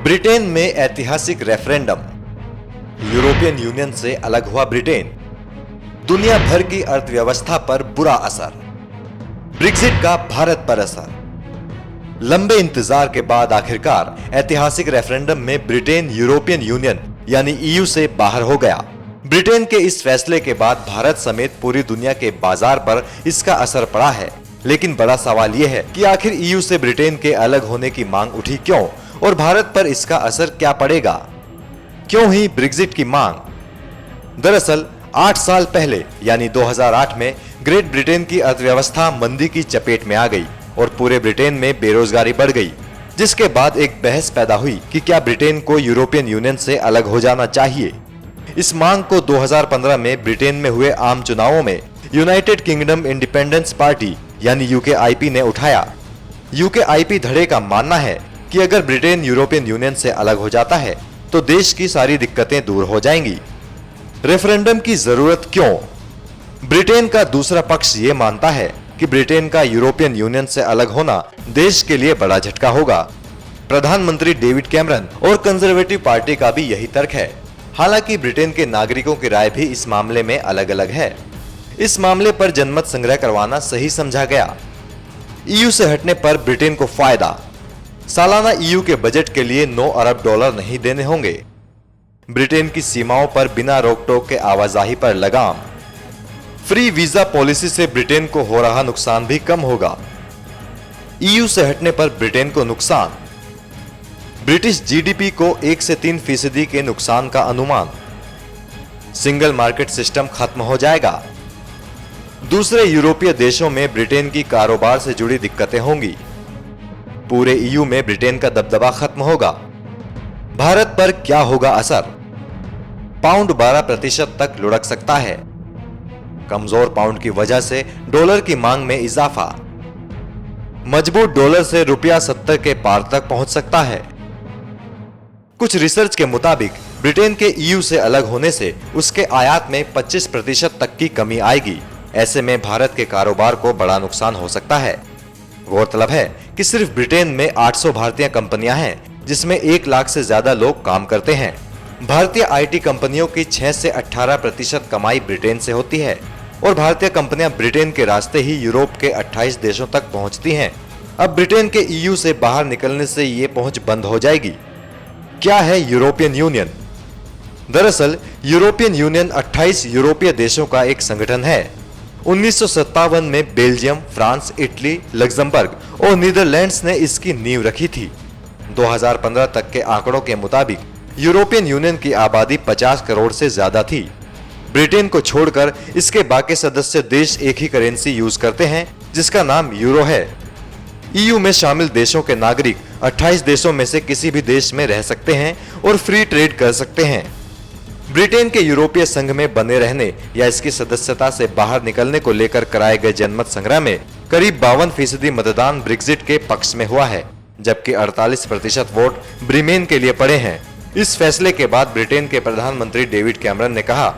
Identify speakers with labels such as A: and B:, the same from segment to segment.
A: Britain में ऐतिहासिक referendum. European union से अलग हुआ ब्रिटेन। दुनिया भर की अर्थव्यवस्था पर बुरा असर। ब्रेक्जिट का भारत पर असर। लंबे इंतजार के बाद आखिरकार ऐतिहासिक रेफरेंडम में ब्रिटेन यूरोपियन यूनियन यानी ईयू से बाहर हो गया। ब्रिटेन के इस फैसले के बाद भारत समेत पूरी दुनिया के बाजार पर इसका असर पड़ा है। लेकिन बड़ा सवाल यह है कि आखिर ईयू से ब्रिटेन के अलग होने की मांग उठी क्यों और भारत पर इसका असर क्या पड़ेगा? क्यों ही ब्रेक्जिट की मांग? दरअसल 8 साल पहले यानी 2008 में ग्रेट ब्रिटेन की अर्थव्यवस्था मंदी की चपेट में आ गई और पूरे ब्रिटेन में बेरोजगारी बढ़ गई, जिसके बाद एक बहस पैदा हुई कि क्या ब्रिटेन को यूरोपियन यूनियन से अलग हो जाना चाहिए। इस मांग को 2015 में ब्रिटेन में हुए आम चुनावों में यूनाइटेड किंगडम इंडिपेंडेंस पार्टी यानी यूकेआईपी ने उठाया। यूकेआईपी धड़े का मानना है कि अगर ब्रिटेन यूरोपियन यूनियन से अलग हो जाता है तो देश की सारी दिक्कतें दूर हो जाएंगी। रेफरेंडम की जरूरत क्यों? ब्रिटेन का दूसरा पक्ष ये मानता है कि ब्रिटेन का यूरोपियन यूनियन से अलग होना देश के लिए बड़ा झटका होगा। प्रधानमंत्री डेविड कैमरन और कंजर्वेटिव पार्टी का भी यही तर्क है। हालांकि ब्रिटेन के नागरिकों की राय भी इस मामले में अलग अलग है। इस मामले पर जनमत संग्रह करवाना सही समझा गया। ईयू से हटने पर ब्रिटेन को फायदा। सालाना ईयू के बजट के लिए 9 अरब डॉलर नहीं देने होंगे। ब्रिटेन की सीमाओं पर बिना रोक टोक के आवाजाही पर लगाम। फ्री वीजा पॉलिसी से ब्रिटेन को हो रहा नुकसान भी कम होगा। ईयू से हटने पर ब्रिटेन को नुकसान। ब्रिटिश जीडीपी को 1 से 3% के नुकसान का अनुमान। सिंगल मार्केट सिस्टम खत्म हो जाएगा। दूसरे यूरोपीय देशों में ब्रिटेन की कारोबार से जुड़ी दिक्कतें होंगी। पूरे ईयू में ब्रिटेन का दबदबा खत्म होगा। भारत पर क्या होगा असर? पाउंड 12% तक लुढ़क सकता है। कमजोर पाउंड की वजह से डॉलर की मांग में इजाफा। मजबूत डॉलर से रुपया 70 के पार तक पहुंच सकता है। कुछ रिसर्च के मुताबिक ब्रिटेन के ईयू से अलग होने से उसके आयात में 25% तक की कमी आएगी। ऐसे में भारत के कारोबार को बड़ा नुकसान हो सकता है। गौरतलब है कि सिर्फ ब्रिटेन में 800 भारतीय कंपनियां हैं, जिसमें 1 लाख से ज्यादा लोग काम करते हैं। भारतीय आईटी कंपनियों की 6 से 18% कमाई ब्रिटेन से होती है और भारतीय कंपनियां ब्रिटेन के रास्ते ही यूरोप के 28 देशों तक पहुंचती हैं। अब ब्रिटेन के ईयू से बाहर निकलने से ये पहुंच बंद हो जाएगी। क्या है यूरोपियन यूनियन? दरअसल यूरोपियन यूनियन 28 यूरोपीय देशों का एक संगठन है। 1957 में बेल्जियम, फ्रांस, इटली, लग्जमबर्ग और नीदरलैंड्स ने इसकी नींव रखी थी। 2015 तक के आंकड़ों के मुताबिक यूरोपियन यूनियन की आबादी 50 करोड़ से ज्यादा थी। ब्रिटेन को छोड़कर इसके बाकी सदस्य देश एक ही करेंसी यूज करते हैं, जिसका नाम यूरो है। ईयू में शामिल देशों के नागरिक 28 देशों में से किसी भी देश में रह सकते हैं और फ्री ट्रेड कर सकते हैं। ब्रिटेन के यूरोपीय संघ में बने रहने या इसकी सदस्यता से बाहर निकलने को लेकर कराए गए जनमत संग्रह में करीब 52% मतदान ब्रेक्जिट के पक्ष में हुआ है, जबकि 48% वोट ब्रिमेन के लिए पड़े हैं। इस फैसले के बाद ब्रिटेन के प्रधानमंत्री डेविड कैमरन ने कहा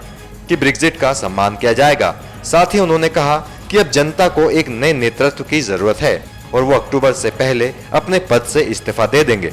A: कि ब्रेक्जिट का सम्मान किया जाएगा। साथ ही उन्होंने कहा कि अब जनता को एक नए नेतृत्व की जरूरत है और वो अक्टूबर से पहले अपने पद से इस्तीफा दे देंगे।